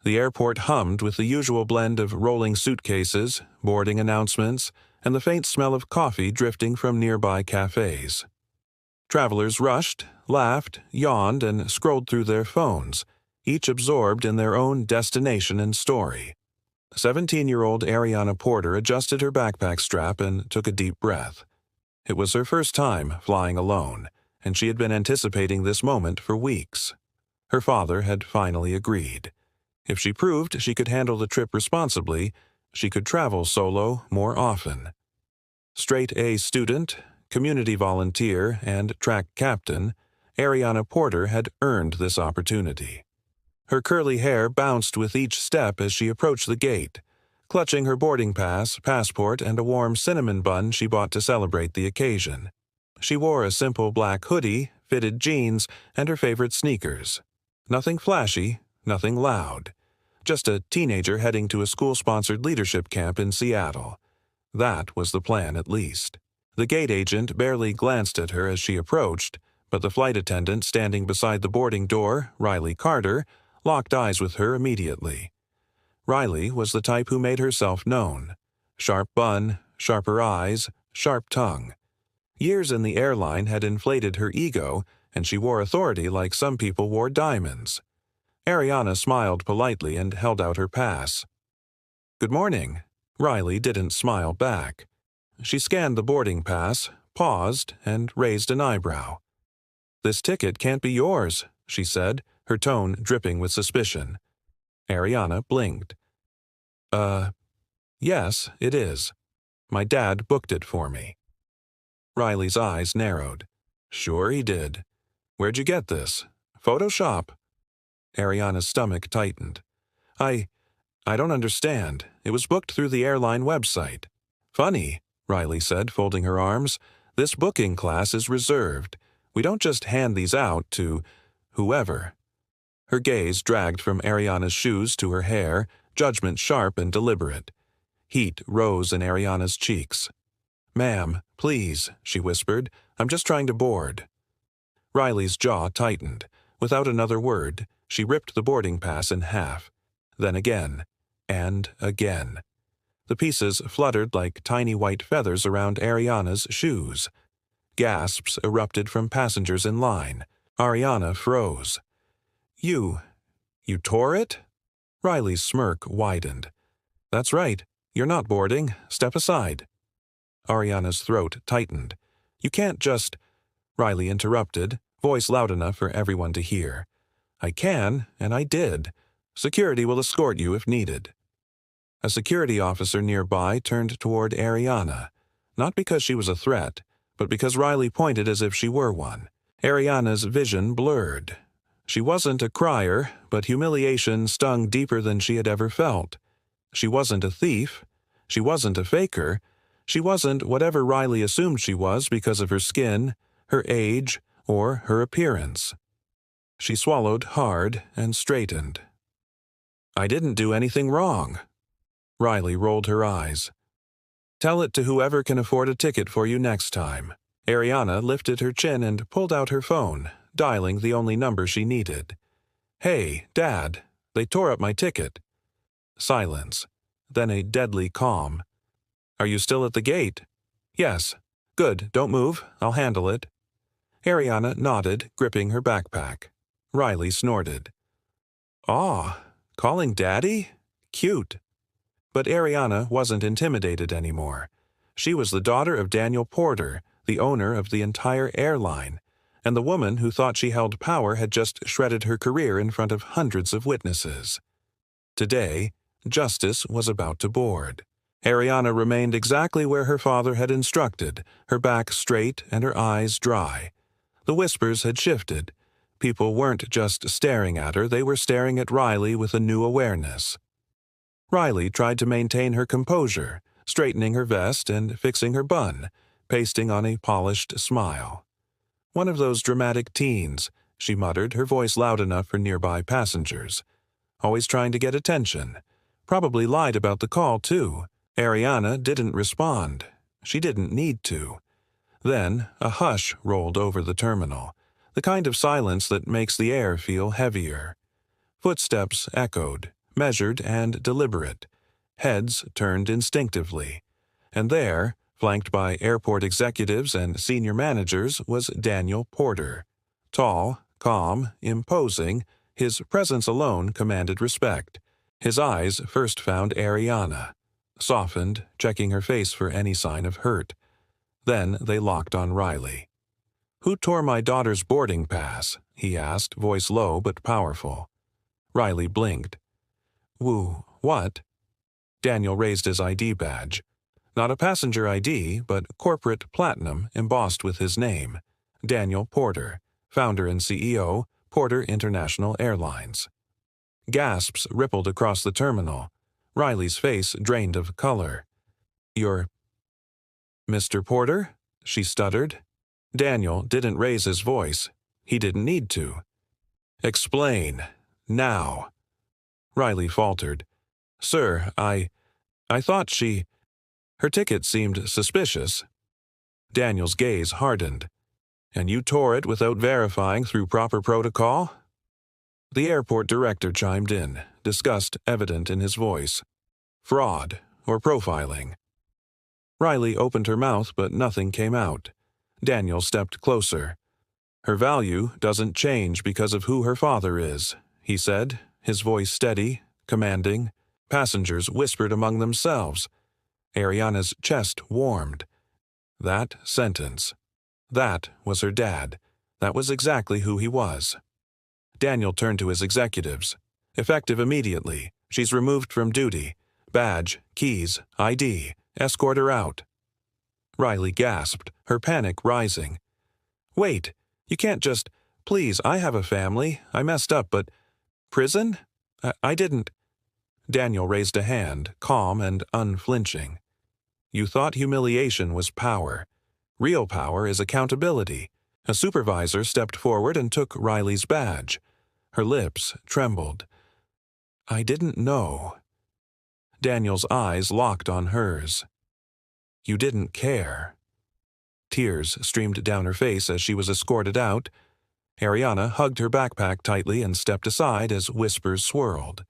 The airport hummed with the usual blend of rolling suitcases, boarding announcements, and the faint smell of coffee drifting from nearby cafes. Travelers rushed, laughed, yawned, and scrolled through their phones, each absorbed in their own destination and story. 17-year-old Ariana Porter adjusted her backpack strap and took a deep breath. It was her first time flying alone, and she had been anticipating this moment for weeks. Her father had finally agreed. If she proved she could handle the trip responsibly, she could travel solo more often. Straight-A student, community volunteer, and track captain, Ariana Porter had earned this opportunity. Her curly hair bounced with each step as she approached the gate, clutching her boarding pass, passport, and a warm cinnamon bun she bought to celebrate the occasion. She wore a simple black hoodie, fitted jeans, and her favorite sneakers. Nothing flashy, nothing loud. Just a teenager heading to a school-sponsored leadership camp in Seattle. That was the plan, at least. The gate agent barely glanced at her as she approached, but the flight attendant standing beside the boarding door, Riley Carter, locked eyes with her immediately. Riley was the type who made herself known. Sharp bun, sharper eyes, sharp tongue. Years in the airline had inflated her ego, and she wore authority like some people wore diamonds. Ariana smiled politely and held out her pass. "Good morning." Riley didn't smile back. She scanned the boarding pass, paused, and raised an eyebrow. "This ticket can't be yours," she said, her tone dripping with suspicion. Ariana blinked. Yes, it is. My dad booked it for me." Riley's eyes narrowed. "Sure he did. Where'd you get this? Photoshop?" Ariana's stomach tightened. I don't understand. It was booked through the airline website." "Funny," Riley said, folding her arms. "This booking class is reserved. We don't just hand these out to whoever." Her gaze dragged from Ariana's shoes to her hair, judgment sharp and deliberate. Heat rose in Ariana's cheeks. "Ma'am, please," she whispered. "I'm just trying to board." Riley's jaw tightened. Without another word, she ripped the boarding pass in half. Then again, and again. The pieces fluttered like tiny white feathers around Ariana's shoes. Gasps erupted from passengers in line. Ariana froze. You tore it?" Riley's smirk widened. "That's right. You're not boarding. Step aside." Ariana's throat tightened. "You can't just—" Riley interrupted, voice loud enough for everyone to hear. "I can, and I did. Security will escort you if needed." A security officer nearby turned toward Ariana, not because she was a threat, but because Riley pointed as if she were one. Ariana's vision blurred. She wasn't a crier, but humiliation stung deeper than she had ever felt. She wasn't a thief. She wasn't a faker. She wasn't whatever Riley assumed she was because of her skin, her age, or her appearance. She swallowed hard and straightened. "I didn't do anything wrong." Riley rolled her eyes. "Tell it to whoever can afford a ticket for you next time." Ariana lifted her chin and pulled out her phone, dialing the only number she needed. "Hey, Dad, they tore up my ticket." Silence, then a deadly calm. "Are you still at the gate?" "Yes." "Good, don't move, I'll handle it." Ariana nodded, gripping her backpack. Riley snorted. "Aw, calling Daddy? Cute." But Ariana wasn't intimidated anymore. She was the daughter of Daniel Porter, the owner of the entire airline, and the woman who thought she held power had just shredded her career in front of hundreds of witnesses. Today, justice was about to board. Ariana remained exactly where her father had instructed, her back straight and her eyes dry. The whispers had shifted. People weren't just staring at her, they were staring at Riley with a new awareness. Riley tried to maintain her composure, straightening her vest and fixing her bun, pasting on a polished smile. "One of those dramatic teens," she muttered, her voice loud enough for nearby passengers. "Always trying to get attention. Probably lied about the call, too." Ariana didn't respond. She didn't need to. Then a hush rolled over the terminal, the kind of silence that makes the air feel heavier. Footsteps echoed, measured and deliberate, heads turned instinctively. And there, flanked by airport executives and senior managers, was Daniel Porter. Tall, calm, imposing, his presence alone commanded respect. His eyes first found Ariana, softened, checking her face for any sign of hurt. Then they locked on Riley. "Who tore my daughter's boarding pass?" he asked, voice low but powerful. Riley blinked. What?" Daniel raised his ID badge. Not a passenger ID, but corporate platinum embossed with his name. Daniel Porter, founder and CEO, Porter International Airlines. Gasps rippled across the terminal. Riley's face drained of color. "You're Mr. Porter?" she stuttered. Daniel didn't raise his voice. He didn't need to. "Explain. Now." Riley faltered. "Sir, I thought her ticket seemed suspicious." Daniel's gaze hardened. "And you tore it without verifying through proper protocol?" The airport director chimed in, disgust evident in his voice. "Fraud or profiling." Riley opened her mouth, but nothing came out. Daniel stepped closer. "Her value doesn't change because of who her father is," he said, his voice steady, commanding. Passengers whispered among themselves. Ariana's chest warmed. That sentence. That was her dad. That was exactly who he was. Daniel turned to his executives. "Effective immediately. She's removed from duty. Badge, keys, ID. Escort her out." Riley gasped, her panic rising. "Wait, you can't just— Please, I have a family. I messed up, but— Prison? I didn't—" Daniel raised a hand, calm and unflinching. "You thought humiliation was power. Real power is accountability." A supervisor stepped forward and took Riley's badge. Her lips trembled. "I didn't know." Daniel's eyes locked on hers. "You didn't care." Tears streamed down her face as she was escorted out. Ariana hugged her backpack tightly and stepped aside as whispers swirled.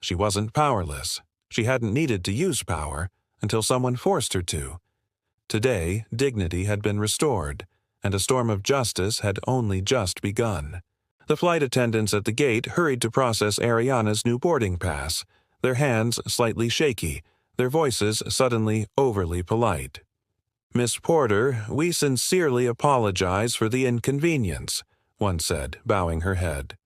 She wasn't powerless. She hadn't needed to use power until someone forced her to. Today, dignity had been restored, and a storm of justice had only just begun. The flight attendants at the gate hurried to process Ariana's new boarding pass, their hands slightly shaky, their voices suddenly overly polite. "Miss Porter, we sincerely apologize for the inconvenience," one said, bowing her head.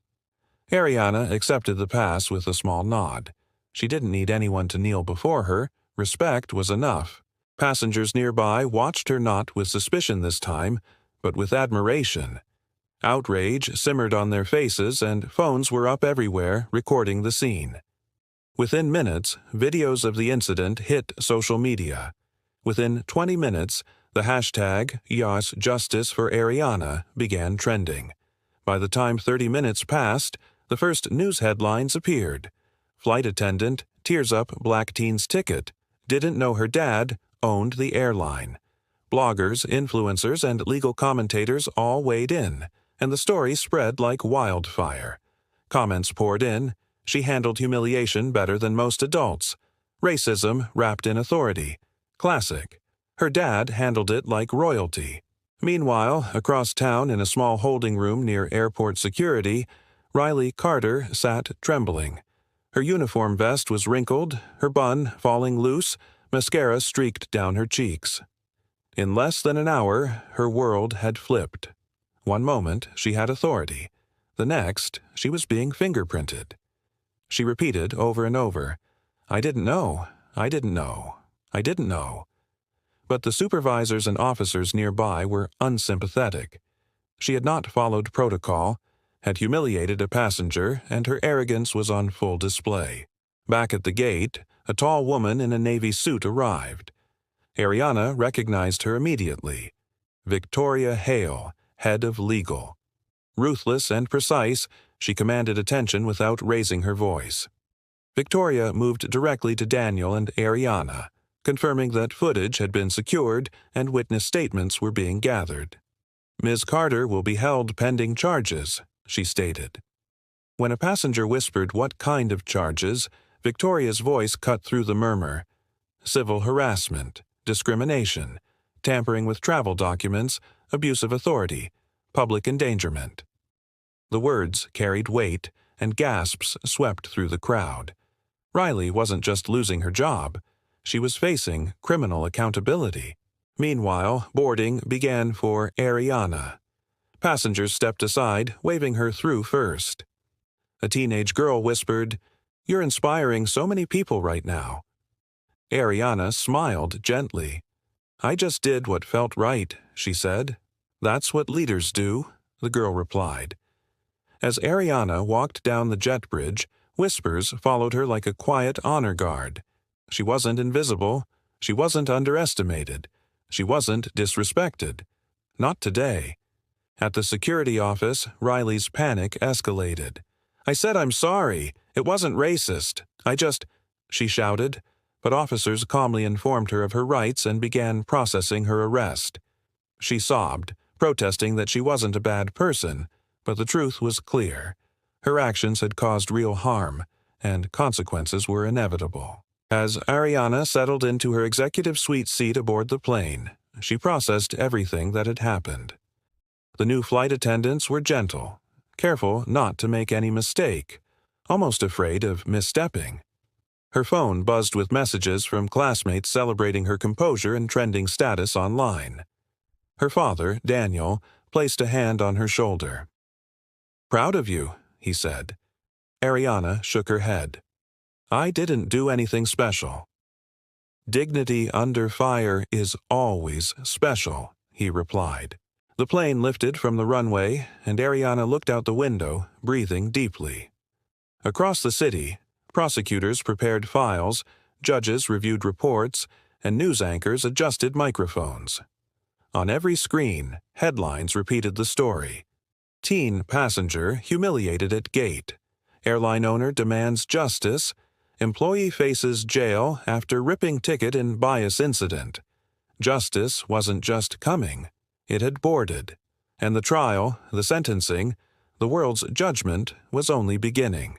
Ariana accepted the pass with a small nod. She didn't need anyone to kneel before her. Respect was enough. Passengers nearby watched her not with suspicion this time, but with admiration. Outrage simmered on their faces, and phones were up everywhere, recording the scene. Within minutes, videos of the incident hit social media. Within 20 minutes, the hashtag #YasJusticeForAriana began trending. By the time 30 minutes passed, the first news headlines appeared. Flight attendant tears up black teen's ticket, didn't know her dad owned the airline. Bloggers, influencers, and legal commentators all weighed in, and the story spread like wildfire. Comments poured in. She handled humiliation better than most adults. Racism wrapped in authority. Classic. Her dad handled it like royalty. Meanwhile, across town in a small holding room near airport security, Riley Carter sat trembling. Her uniform vest was wrinkled, her bun falling loose, mascara streaked down her cheeks. In less than an hour, her world had flipped. One moment, she had authority. The next, she was being fingerprinted. She repeated over and over, "I didn't know, I didn't know, I didn't know." But the supervisors and officers nearby were unsympathetic. She had not followed protocol, had humiliated a passenger, and her arrogance was on full display. Back at the gate, a tall woman in a navy suit arrived. Ariana recognized her immediately. Victoria Hale, head of legal. Ruthless and precise, she commanded attention without raising her voice. Victoria moved directly to Daniel and Ariana, confirming that footage had been secured and witness statements were being gathered. "Ms. Carter will be held pending charges," she stated. When a passenger whispered what kind of charges, Victoria's voice cut through the murmur. Civil harassment, discrimination, tampering with travel documents, abuse of authority, public endangerment. The words carried weight, and gasps swept through the crowd. Riley wasn't just losing her job. She was facing criminal accountability. Meanwhile, boarding began for Ariana. Passengers stepped aside, waving her through first. A teenage girl whispered, "You're inspiring so many people right now." Ariana smiled gently. "I just did what felt right," she said. "That's what leaders do," the girl replied. As Ariana walked down the jet bridge, whispers followed her like a quiet honor guard. She wasn't invisible. She wasn't underestimated. She wasn't disrespected. Not today. At the security office, Riley's panic escalated. "I said I'm sorry. It wasn't racist. She shouted, but officers calmly informed her of her rights and began processing her arrest. She sobbed, protesting that she wasn't a bad person, but the truth was clear. Her actions had caused real harm, and consequences were inevitable. As Ariana settled into her executive suite seat aboard the plane, she processed everything that had happened. The new flight attendants were gentle, careful not to make any mistake, almost afraid of misstepping. Her phone buzzed with messages from classmates celebrating her composure and trending status online. Her father, Daniel, placed a hand on her shoulder. "Proud of you," he said. Ariana shook her head. "I didn't do anything special." "Dignity under fire is always special," he replied. The plane lifted from the runway, and Ariana looked out the window, breathing deeply. Across the city, prosecutors prepared files, judges reviewed reports, and news anchors adjusted microphones. On every screen, headlines repeated the story. Teen passenger humiliated at gate. Airline owner demands justice. Employee faces jail after ripping ticket in bias incident. Justice wasn't just coming. It had boarded. And the trial, the sentencing, the world's judgment was only beginning.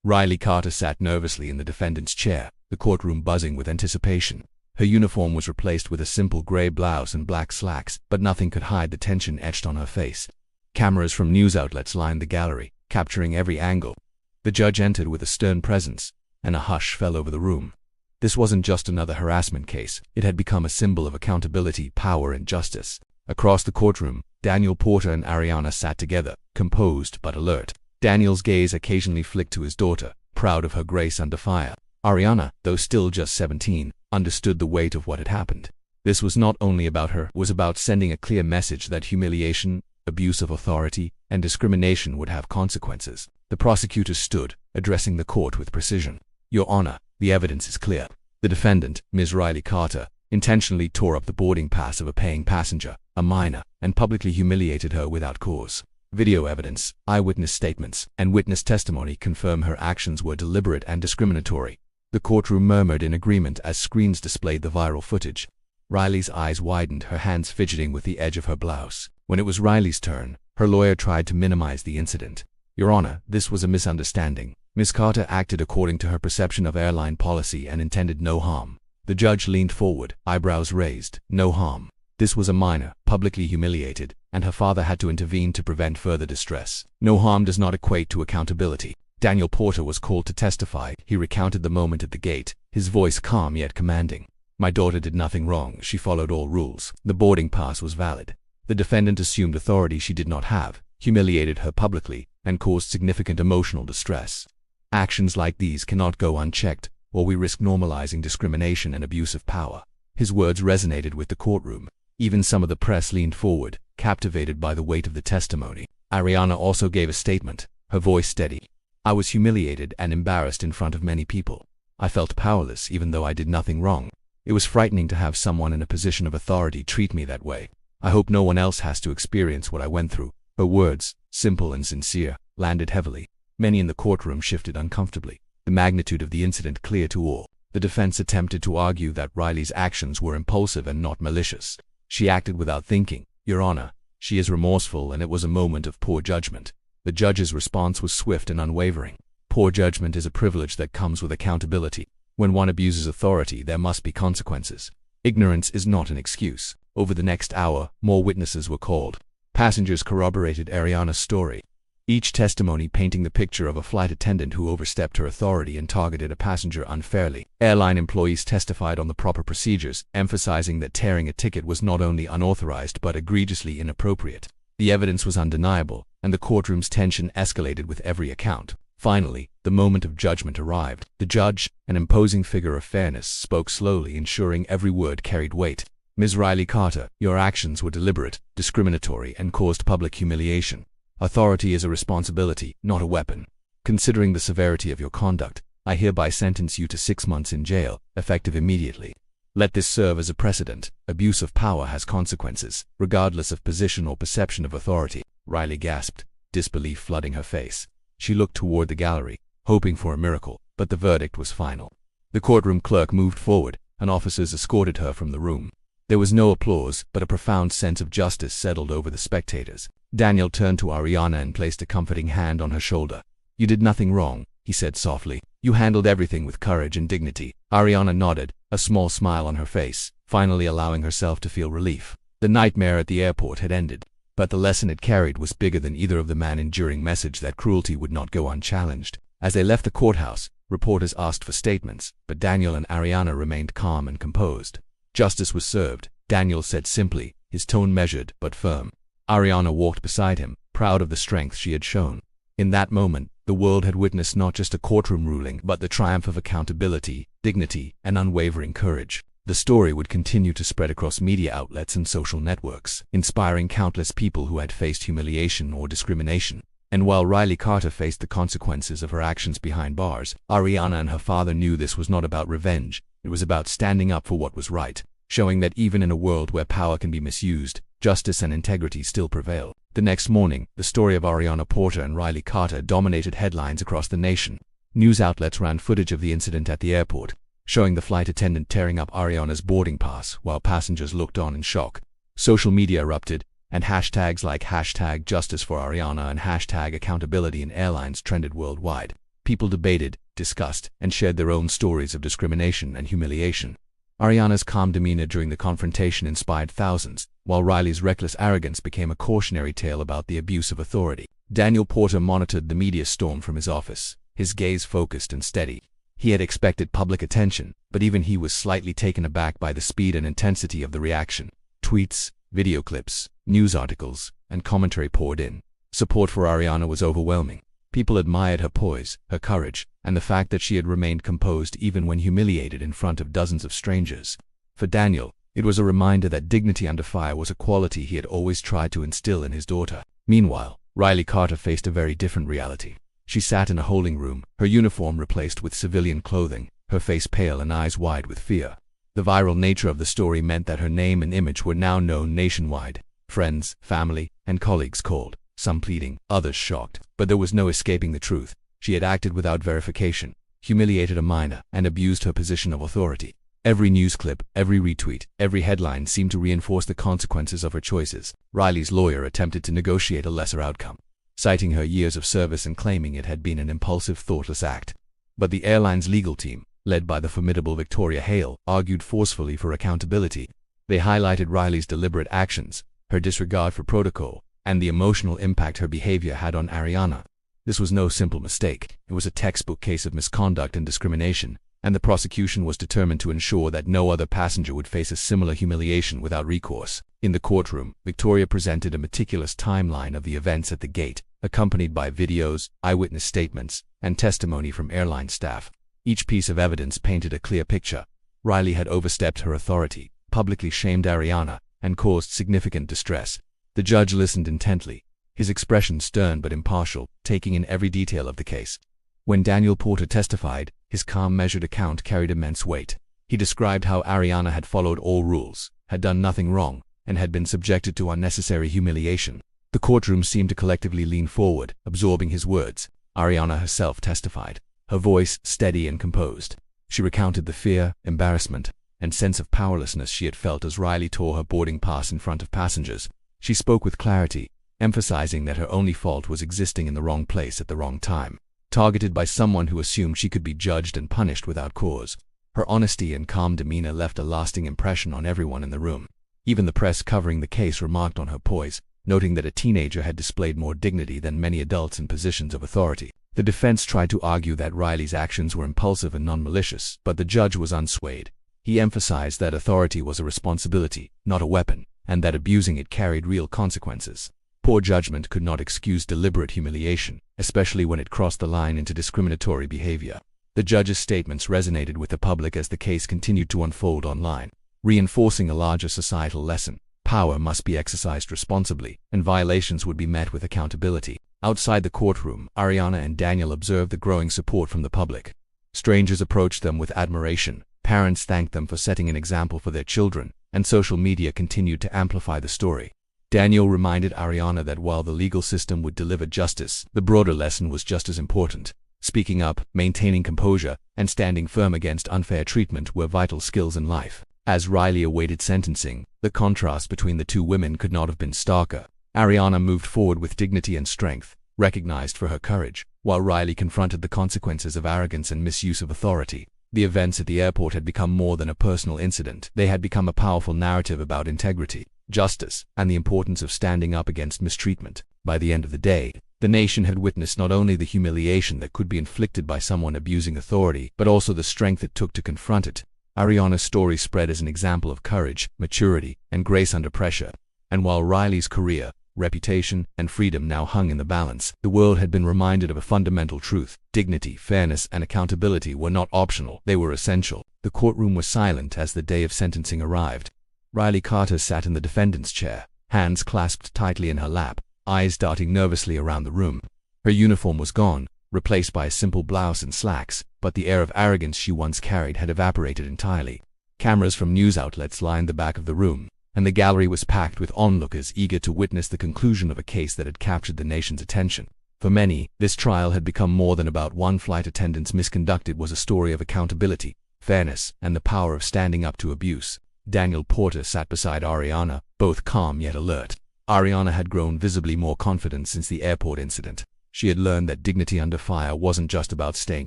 Riley Carter sat nervously in the defendant's chair, the courtroom buzzing with anticipation. Her uniform was replaced with a simple gray blouse and black slacks, but nothing could hide the tension etched on her face. Cameras from news outlets lined the gallery, capturing every angle. The judge entered with a stern presence, and a hush fell over the room. This wasn't just another harassment case. It had become a symbol of accountability, power, and justice. Across the courtroom, Daniel Porter and Ariana sat together, composed but alert. Daniel's gaze occasionally flicked to his daughter, proud of her grace under fire. Ariana, though still just 17, understood the weight of what had happened. This was not only about her, it was about sending a clear message that humiliation, abuse of authority, and discrimination would have consequences. The prosecutor stood, addressing the court with precision. "Your Honor, the evidence is clear. The defendant, Ms. Riley Carter, intentionally tore up the boarding pass of a paying passenger, a minor, and publicly humiliated her without cause. Video evidence, eyewitness statements, and witness testimony confirm her actions were deliberate and discriminatory." The courtroom murmured in agreement as screens displayed the viral footage. Riley's eyes widened, her hands fidgeting with the edge of her blouse. When it was Riley's turn, her lawyer tried to minimize the incident. "Your Honor, this was a misunderstanding. Ms. Carter acted according to her perception of airline policy and intended no harm." The judge leaned forward, eyebrows raised. "No harm. This was a minor, publicly humiliated, and her father had to intervene to prevent further distress. No harm does not equate to accountability." Daniel Porter was called to testify. He recounted the moment at the gate, his voice calm yet commanding. "My daughter did nothing wrong. She followed all rules. The boarding pass was valid. The defendant assumed authority she did not have, humiliated her publicly, and caused significant emotional distress. Actions like these cannot go unchecked, or we risk normalizing discrimination and abuse of power." His words resonated with the courtroom. Even some of the press leaned forward, captivated by the weight of the testimony. Ariana also gave a statement, her voice steady. "I was humiliated and embarrassed in front of many people. I felt powerless even though I did nothing wrong. It was frightening to have someone in a position of authority treat me that way. I hope no one else has to experience what I went through." Her words, simple and sincere, landed heavily. Many in the courtroom shifted uncomfortably, the magnitude of the incident clear to all. The defense attempted to argue that Riley's actions were impulsive and not malicious. "She acted without thinking, Your Honor. She is remorseful and it was a moment of poor judgment." The judge's response was swift and unwavering. Poor judgment is a privilege that comes with accountability. When one abuses authority, there must be consequences. Ignorance is not an excuse. Over the next hour, more witnesses were called. Passengers corroborated Ariana's story, each testimony painting the picture of a flight attendant who overstepped her authority and targeted a passenger unfairly. Airline employees testified on the proper procedures, emphasizing that tearing a ticket was not only unauthorized but egregiously inappropriate. The evidence was undeniable, and the courtroom's tension escalated with every account. Finally, the moment of judgment arrived. The judge, an imposing figure of fairness, spoke slowly, ensuring every word carried weight. Ms. Riley Carter, your actions were deliberate, discriminatory, and caused public humiliation. Authority is a responsibility, not a weapon. Considering the severity of your conduct, I hereby sentence you to 6 months in jail, effective immediately. Let this serve as a precedent. Abuse of power has consequences, regardless of position or perception of authority. Riley gasped, disbelief flooding her face. She looked toward the gallery, hoping for a miracle, but the verdict was final. The courtroom clerk moved forward, and officers escorted her from the room. There was no applause, but a profound sense of justice settled over the spectators. Daniel turned to Ariana and placed a comforting hand on her shoulder. You did nothing wrong, he said softly. You handled everything with courage and dignity. Ariana nodded, a small smile on her face, finally allowing herself to feel relief. The nightmare at the airport had ended, but the lesson it carried was bigger than either of them, an enduring message that cruelty would not go unchallenged. As they left the courthouse, reporters asked for statements, but Daniel and Ariana remained calm and composed. Justice was served, Daniel said simply, his tone measured but firm. Ariana walked beside him, proud of the strength she had shown. In that moment, the world had witnessed not just a courtroom ruling, but the triumph of accountability, dignity, and unwavering courage. The story would continue to spread across media outlets and social networks, inspiring countless people who had faced humiliation or discrimination. And while Riley Carter faced the consequences of her actions behind bars, Ariana and her father knew this was not about revenge. It was about standing up for what was right, showing that even in a world where power can be misused, justice and integrity still prevail. The next morning, the story of Ariana Porter and Riley Carter dominated headlines across the nation. News outlets ran footage of the incident at the airport, showing the flight attendant tearing up Ariana's boarding pass while passengers looked on in shock. Social media erupted, and hashtags like #JusticeForAriana and #accountability in airlines trended worldwide. People debated, discussed, and shared their own stories of discrimination and humiliation. Ariana's calm demeanor during the confrontation inspired thousands, while Riley's reckless arrogance became a cautionary tale about the abuse of authority. Daniel Porter monitored the media storm from his office, his gaze focused and steady. He had expected public attention, but even he was slightly taken aback by the speed and intensity of the reaction. Tweets, video clips, news articles, and commentary poured in. Support for Ariana was overwhelming. People admired her poise, her courage, and the fact that she had remained composed even when humiliated in front of dozens of strangers. For Daniel, it was a reminder that dignity under fire was a quality he had always tried to instill in his daughter. Meanwhile, Riley Carter faced a very different reality. She sat in a holding room, her uniform replaced with civilian clothing, her face pale and eyes wide with fear. The viral nature of the story meant that her name and image were now known nationwide. Friends, family, and colleagues called, some pleading, others shocked. But there was no escaping the truth. She had acted without verification, humiliated a minor, and abused her position of authority. Every news clip, every retweet, every headline seemed to reinforce the consequences of her choices. Riley's lawyer attempted to negotiate a lesser outcome, citing her years of service and claiming it had been an impulsive, thoughtless act. But the airline's legal team, led by the formidable Victoria Hale, argued forcefully for accountability. They highlighted Riley's deliberate actions, her disregard for protocol, and the emotional impact her behavior had on Ariana. This was no simple mistake. It was a textbook case of misconduct and discrimination, and the prosecution was determined to ensure that no other passenger would face a similar humiliation without recourse. In the courtroom, Victoria presented a meticulous timeline of the events at the gate, accompanied by videos, eyewitness statements, and testimony from airline staff. Each piece of evidence painted a clear picture. Riley had overstepped her authority, publicly shamed Ariana, and caused significant distress. The judge listened intently, his expression stern but impartial, taking in every detail of the case. When Daniel Porter testified, his calm, measured account carried immense weight. He described how Ariana had followed all rules, had done nothing wrong, and had been subjected to unnecessary humiliation. The courtroom seemed to collectively lean forward, absorbing his words. Ariana herself testified, her voice steady and composed. She recounted the fear, embarrassment, and sense of powerlessness she had felt as Riley tore her boarding pass in front of passengers. She spoke with clarity, emphasizing that her only fault was existing in the wrong place at the wrong time, targeted by someone who assumed she could be judged and punished without cause. Her honesty and calm demeanor left a lasting impression on everyone in the room. Even the press covering the case remarked on her poise, noting that a teenager had displayed more dignity than many adults in positions of authority. The defense tried to argue that Riley's actions were impulsive and non-malicious, but the judge was unswayed. He emphasized that authority was a responsibility, not a weapon, and that abusing it carried real consequences. Poor judgment could not excuse deliberate humiliation, especially when it crossed the line into discriminatory behavior. The judge's statements resonated with the public as the case continued to unfold online, reinforcing a larger societal lesson. Power must be exercised responsibly, and violations would be met with accountability. Outside the courtroom, Ariana and Daniel observed the growing support from the public. Strangers approached them with admiration, parents thanked them for setting an example for their children, and social media continued to amplify the story. Daniel reminded Ariana that while the legal system would deliver justice, the broader lesson was just as important. Speaking up, maintaining composure, and standing firm against unfair treatment were vital skills in life. As Riley awaited sentencing, the contrast between the two women could not have been starker. Ariana moved forward with dignity and strength, recognized for her courage, while Riley confronted the consequences of arrogance and misuse of authority. The events at the airport had become more than a personal incident. They had become a powerful narrative about integrity, justice, and the importance of standing up against mistreatment. By the end of the day, the nation had witnessed not only the humiliation that could be inflicted by someone abusing authority, but also the strength it took to confront it. Ariana's story spread as an example of courage, maturity, and grace under pressure. And while Riley's career, reputation, and freedom now hung in the balance, the world had been reminded of a fundamental truth. Dignity, fairness, and accountability were not optional, they were essential. The courtroom was silent as the day of sentencing arrived. Riley Carter sat in the defendant's chair, hands clasped tightly in her lap, eyes darting nervously around the room. Her uniform was gone, replaced by a simple blouse and slacks, but the air of arrogance she once carried had evaporated entirely. Cameras from news outlets lined the back of the room, and the gallery was packed with onlookers eager to witness the conclusion of a case that had captured the nation's attention. For many, this trial had become more than about one flight attendant's misconduct. It was a story of accountability, fairness, and the power of standing up to abuse. Daniel Porter sat beside Ariana, both calm yet alert. Ariana had grown visibly more confident since the airport incident. She had learned that dignity under fire wasn't just about staying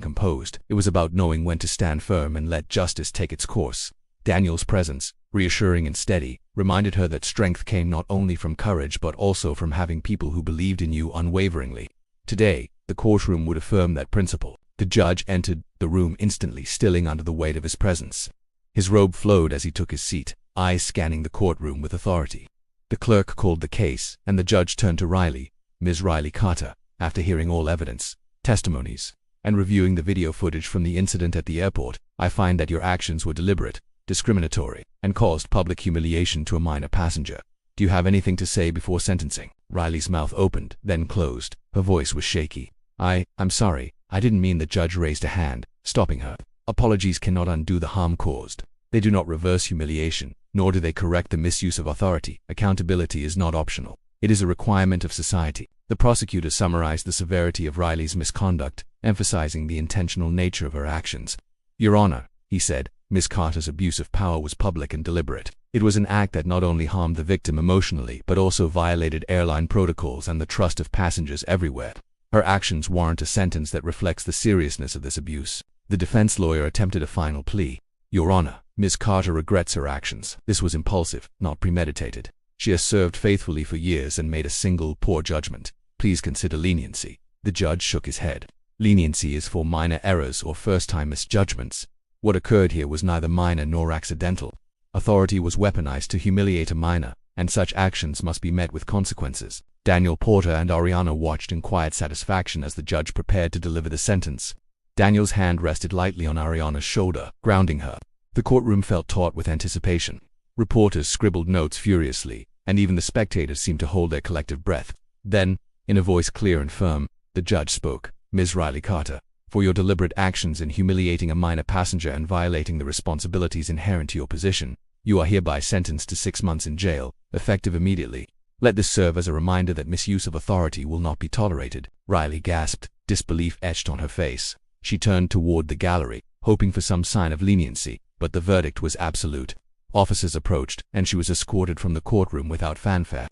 composed. It was about knowing when to stand firm and let justice take its course. Daniel's presence, reassuring and steady, reminded her that strength came not only from courage but also from having people who believed in you unwaveringly. Today, the courtroom would affirm that principle. The judge entered the room instantly, stilling under the weight of his presence. His robe flowed as he took his seat, eyes scanning the courtroom with authority. The clerk called the case, and the judge turned to Riley, Ms. Riley Carter. After hearing all evidence, testimonies, and reviewing the video footage from the incident at the airport, I find that your actions were deliberate, discriminatory, and caused public humiliation to a minor passenger. Do you have anything to say before sentencing? Riley's mouth opened, then closed. Her voice was shaky. I'm sorry. I didn't mean. The judge raised a hand, stopping her. Apologies cannot undo the harm caused. They do not reverse humiliation, nor do they correct the misuse of authority. Accountability is not optional. It is a requirement of society. The prosecutor summarized the severity of Riley's misconduct, emphasizing the intentional nature of her actions. Your Honor, he said, Ms. Carter's abuse of power was public and deliberate. It was an act that not only harmed the victim emotionally but also violated airline protocols and the trust of passengers everywhere. Her actions warrant a sentence that reflects the seriousness of this abuse. The defense lawyer attempted a final plea. Your Honor, Ms. Carter regrets her actions. This was impulsive, not premeditated. She has served faithfully for years and made a single poor judgment. Please consider leniency. The judge shook his head. Leniency is for minor errors or first-time misjudgments. What occurred here was neither minor nor accidental. Authority was weaponized to humiliate a minor, and such actions must be met with consequences. Daniel Porter and Ariana watched in quiet satisfaction as the judge prepared to deliver the sentence. Daniel's hand rested lightly on Ariana's shoulder, grounding her. The courtroom felt taut with anticipation. Reporters scribbled notes furiously, and even the spectators seemed to hold their collective breath. Then, in a voice clear and firm, the judge spoke. Ms. Riley Carter, for your deliberate actions in humiliating a minor passenger and violating the responsibilities inherent to your position, you are hereby sentenced to 6 months in jail, effective immediately. Let this serve as a reminder that misuse of authority will not be tolerated. Riley gasped, disbelief etched on her face. She turned toward the gallery, hoping for some sign of leniency, but the verdict was absolute. Officers approached, and she was escorted from the courtroom without fanfare.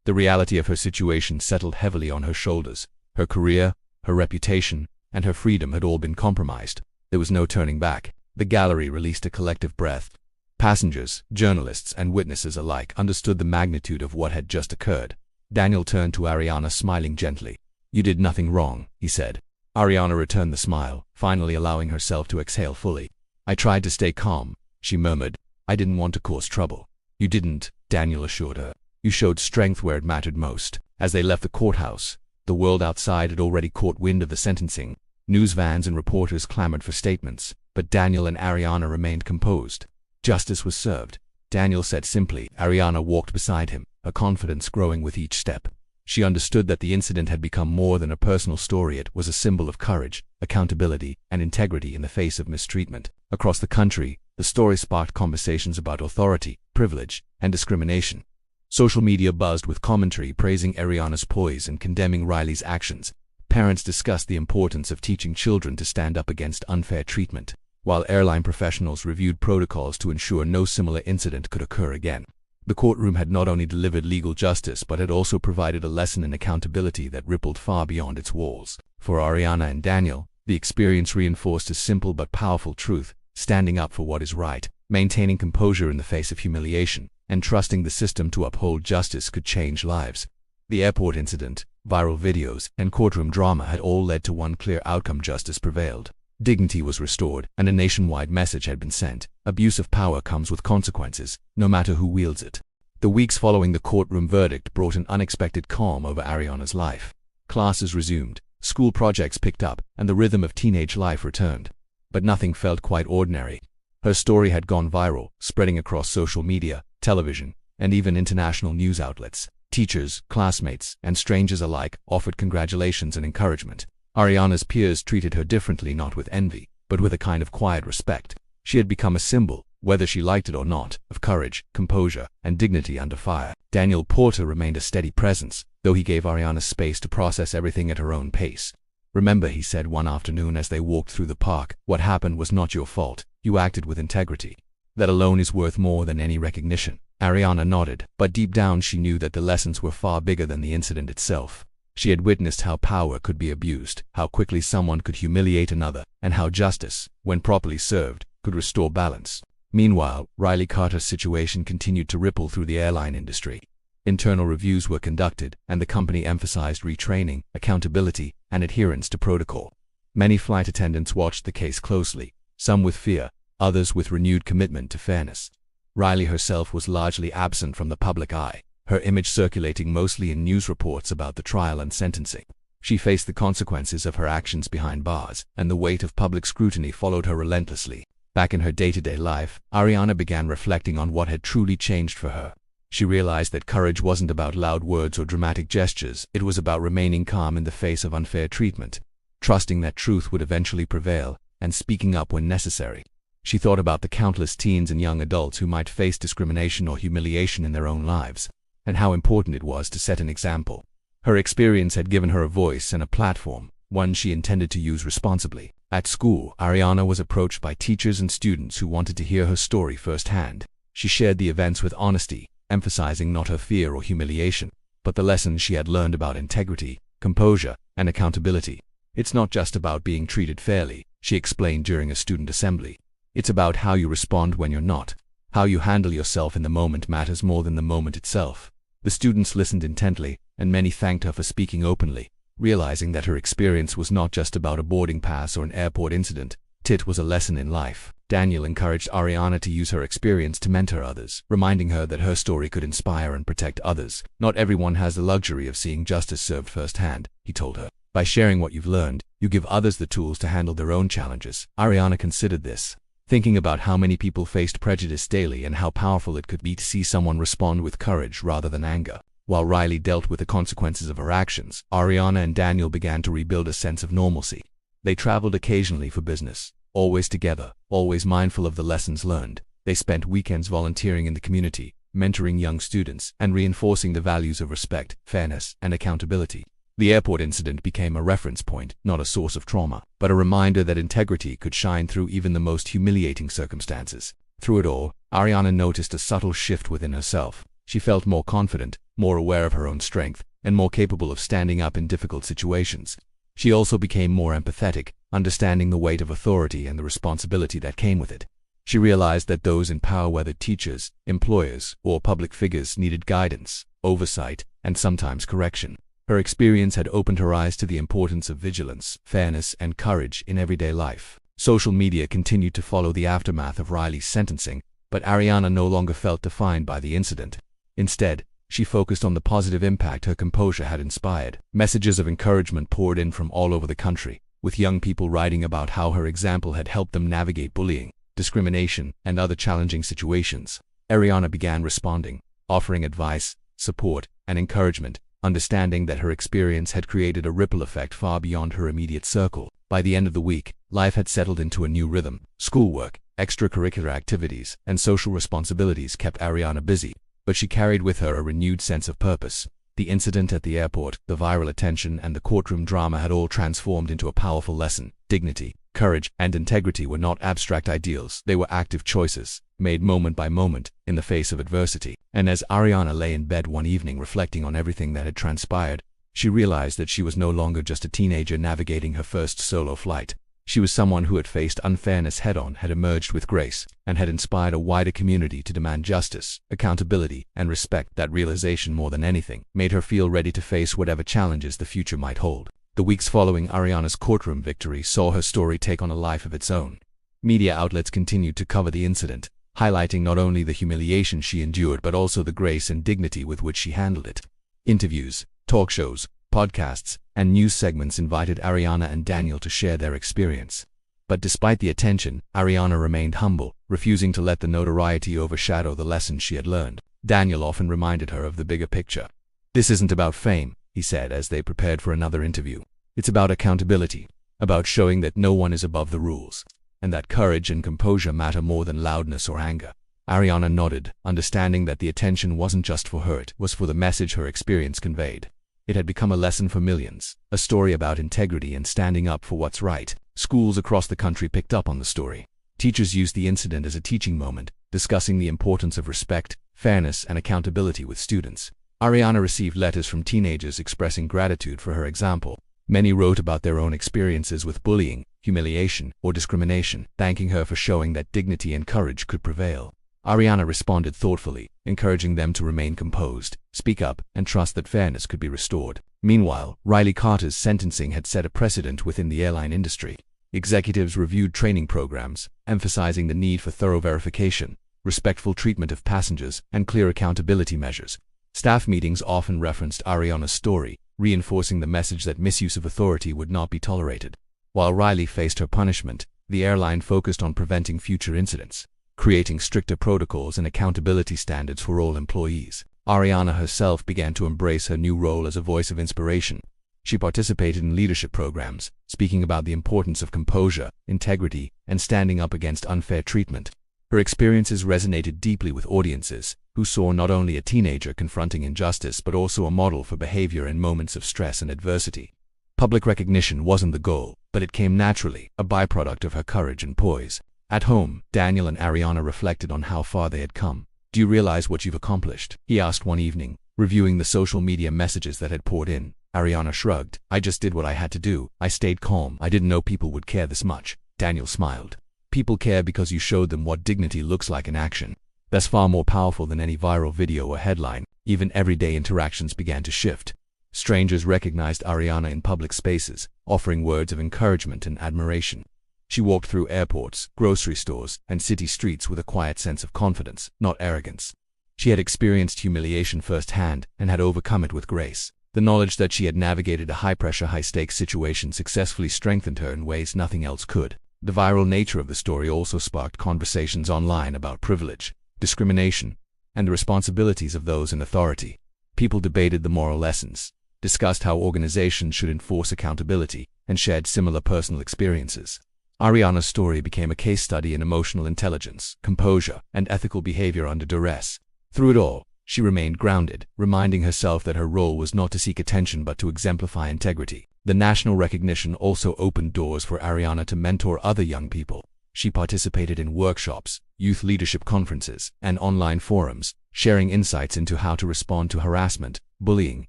The reality of her situation settled heavily on her shoulders. Her career, her reputation, and her freedom had all been compromised. There was no turning back. The gallery released a collective breath. Passengers, journalists, and witnesses alike understood the magnitude of what had just occurred. Daniel turned to Ariana, smiling gently. "You did nothing wrong," he said. Ariana returned the smile, finally allowing herself to exhale fully. "I tried to stay calm," she murmured. "I didn't want to cause trouble." "You didn't," Daniel assured her. "You showed strength where it mattered most." As they left the courthouse, the world outside had already caught wind of the sentencing. News vans and reporters clamored for statements, but Daniel and Ariana remained composed. Justice was served, Daniel said simply. Ariana walked beside him, her confidence growing with each step. She understood that the incident had become more than a personal story. It was a symbol of courage, accountability, and integrity in the face of mistreatment. Across the country, the story sparked conversations about authority, privilege, and discrimination. Social media buzzed with commentary praising Ariana's poise and condemning Riley's actions. Parents discussed the importance of teaching children to stand up against unfair treatment, while airline professionals reviewed protocols to ensure no similar incident could occur again. The courtroom had not only delivered legal justice but had also provided a lesson in accountability that rippled far beyond its walls. For Ariana and Daniel, the experience reinforced a simple but powerful truth: standing up for what is right, maintaining composure in the face of humiliation, and trusting the system to uphold justice could change lives. The airport incident, viral videos, and courtroom drama had all led to one clear outcome: justice prevailed. Dignity was restored, and a nationwide message had been sent: abuse of power comes with consequences, no matter who wields it. The weeks following the courtroom verdict brought an unexpected calm over Ariana's life. Classes resumed, school projects picked up, and the rhythm of teenage life returned. But nothing felt quite ordinary. Her story had gone viral, spreading across social media, television, and even international news outlets. Teachers, classmates, and strangers alike offered congratulations and encouragement. Ariana's peers treated her differently, not with envy, but with a kind of quiet respect. She had become a symbol, whether she liked it or not, of courage, composure, and dignity under fire. Daniel Porter remained a steady presence, though he gave Ariana space to process everything at her own pace. "Remember," he said one afternoon as they walked through the park, "what happened was not your fault. You acted with integrity. That alone is worth more than any recognition." Ariana nodded, but deep down she knew that the lessons were far bigger than the incident itself. She had witnessed how power could be abused, how quickly someone could humiliate another, and how justice, when properly served, could restore balance. Meanwhile, Riley Carter's situation continued to ripple through the airline industry. Internal reviews were conducted, and the company emphasized retraining, accountability, and adherence to protocol. Many flight attendants watched the case closely, some with fear, others with renewed commitment to fairness. Riley herself was largely absent from the public eye, her image circulating mostly in news reports about the trial and sentencing. She faced the consequences of her actions behind bars, and the weight of public scrutiny followed her relentlessly. Back in her day-to-day life, Ariana began reflecting on what had truly changed for her. She realized that courage wasn't about loud words or dramatic gestures. It was about remaining calm in the face of unfair treatment, trusting that truth would eventually prevail, and speaking up when necessary. She thought about the countless teens and young adults who might face discrimination or humiliation in their own lives, and how important it was to set an example. Her experience had given her a voice and a platform, one she intended to use responsibly. At school, Ariana was approached by teachers and students who wanted to hear her story firsthand. She shared the events with honesty, emphasizing not her fear or humiliation, but the lessons she had learned about integrity, composure, and accountability. "It's not just about being treated fairly," she explained during a student assembly. "It's about how you respond when you're not. How you handle yourself in the moment matters more than the moment itself." The students listened intently, and many thanked her for speaking openly, realizing that her experience was not just about a boarding pass or an airport incident. It was a lesson in life. Daniel encouraged Ariana to use her experience to mentor others, reminding her that her story could inspire and protect others. "Not everyone has the luxury of seeing justice served firsthand," he told her. "By sharing what you've learned, you give others the tools to handle their own challenges." Ariana considered this, thinking about how many people faced prejudice daily and how powerful it could be to see someone respond with courage rather than anger. While Riley dealt with the consequences of her actions, Ariana and Daniel began to rebuild a sense of normalcy. They traveled occasionally for business, always together, always mindful of the lessons learned. They spent weekends volunteering in the community, mentoring young students, and reinforcing the values of respect, fairness, and accountability. The airport incident became a reference point, not a source of trauma, but a reminder that integrity could shine through even the most humiliating circumstances. Through it all, Ariana noticed a subtle shift within herself. She felt more confident, more aware of her own strength, and more capable of standing up in difficult situations. She also became more empathetic, understanding the weight of authority and the responsibility that came with it. She realized that those in power, whether teachers, employers, or public figures, needed guidance, oversight, and sometimes correction. Her experience had opened her eyes to the importance of vigilance, fairness, and courage in everyday life. Social media continued to follow the aftermath of Riley's sentencing, but Ariana no longer felt defined by the incident. Instead, she focused on the positive impact her composure had inspired. Messages of encouragement poured in from all over the country, with young people writing about how her example had helped them navigate bullying, discrimination, and other challenging situations. Ariana began responding, offering advice, support, and encouragement, understanding that her experience had created a ripple effect far beyond her immediate circle. By the end of the week, life had settled into a new rhythm. Schoolwork, extracurricular activities, and social responsibilities kept Ariana busy, but she carried with her a renewed sense of purpose. The incident at the airport, the viral attention, and the courtroom drama had all transformed into a powerful lesson. Dignity, courage, and integrity were not abstract ideals. They were active choices, made moment by moment, in the face of adversity. And as Ariana lay in bed one evening reflecting on everything that had transpired, she realized that she was no longer just a teenager navigating her first solo flight. She was someone who had faced unfairness head-on, had emerged with grace, and had inspired a wider community to demand justice, accountability, and respect. That realization, more than anything, made her feel ready to face whatever challenges the future might hold. The weeks following Ariana's courtroom victory saw her story take on a life of its own. Media outlets continued to cover the incident, highlighting not only the humiliation she endured but also the grace and dignity with which she handled it. Interviews, talk shows, podcasts, and news segments invited Ariana and Daniel to share their experience. But despite the attention, Ariana remained humble, refusing to let the notoriety overshadow the lessons she had learned. Daniel often reminded her of the bigger picture. "This isn't about fame," he said as they prepared for another interview. "It's about accountability, about showing that no one is above the rules, and that courage and composure matter more than loudness or anger." Ariana nodded, understanding that the attention wasn't just for her, it was for the message her experience conveyed. It had become a lesson for millions, a story about integrity and standing up for what's right. Schools across the country picked up on the story. Teachers used the incident as a teaching moment, discussing the importance of respect, fairness, and accountability with students. Ariana received letters from teenagers expressing gratitude for her example. Many wrote about their own experiences with bullying, humiliation, or discrimination, thanking her for showing that dignity and courage could prevail. Ariana responded thoughtfully, encouraging them to remain composed, speak up, and trust that fairness could be restored. Meanwhile, Riley Carter's sentencing had set a precedent within the airline industry. Executives reviewed training programs, emphasizing the need for thorough verification, respectful treatment of passengers, and clear accountability measures. Staff meetings often referenced Ariana's story, reinforcing the message that misuse of authority would not be tolerated. While Riley faced her punishment, the airline focused on preventing future incidents, creating stricter protocols and accountability standards for all employees. Ariana herself began to embrace her new role as a voice of inspiration. She participated in leadership programs, speaking about the importance of composure, integrity, and standing up against unfair treatment. Her experiences resonated deeply with audiences, who saw not only a teenager confronting injustice but also a model for behavior in moments of stress and adversity. Public recognition wasn't the goal, but it came naturally, a byproduct of her courage and poise. At home, Daniel and Ariana reflected on how far they had come. "Do you realize what you've accomplished?" he asked one evening, reviewing the social media messages that had poured in. Ariana shrugged. "I just did what I had to do. I stayed calm. I didn't know people would care this much." Daniel smiled. "People care because you showed them what dignity looks like in action. That's far more powerful than any viral video or headline." Even everyday interactions began to shift. Strangers recognized Ariana in public spaces, offering words of encouragement and admiration. She walked through airports, grocery stores, and city streets with a quiet sense of confidence, not arrogance. She had experienced humiliation firsthand and had overcome it with grace. The knowledge that she had navigated a high-pressure, high-stakes situation successfully strengthened her in ways nothing else could. The viral nature of the story also sparked conversations online about privilege, discrimination, and the responsibilities of those in authority. People debated the moral lessons, discussed how organizations should enforce accountability, and shared similar personal experiences. Ariana's story became a case study in emotional intelligence, composure, and ethical behavior under duress. Through it all, she remained grounded, reminding herself that her role was not to seek attention but to exemplify integrity. The national recognition also opened doors for Ariana to mentor other young people. She participated in workshops, youth leadership conferences, and online forums, sharing insights into how to respond to harassment, bullying,